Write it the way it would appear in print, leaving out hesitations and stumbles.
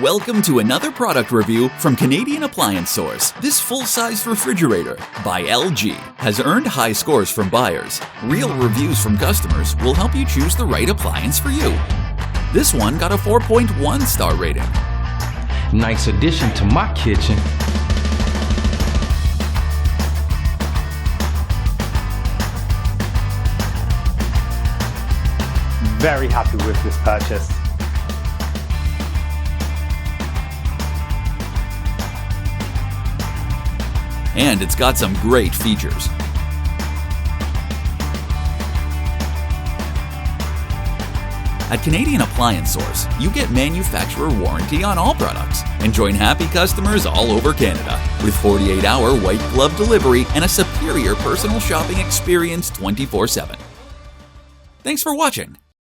Welcome to another product review from Canadian Appliance Source. This full-size refrigerator by LG has earned high scores from buyers. Real reviews from customers will help you choose the right appliance for you. This one got a 4.1 star rating. Nice addition to my kitchen. Very happy with this purchase. And it's got some great features. At Canadian Appliance Source, you get manufacturer warranty on all products and join happy customers all over Canada with 48-hour white glove delivery and a superior personal shopping experience 24/7. Thanks for watching.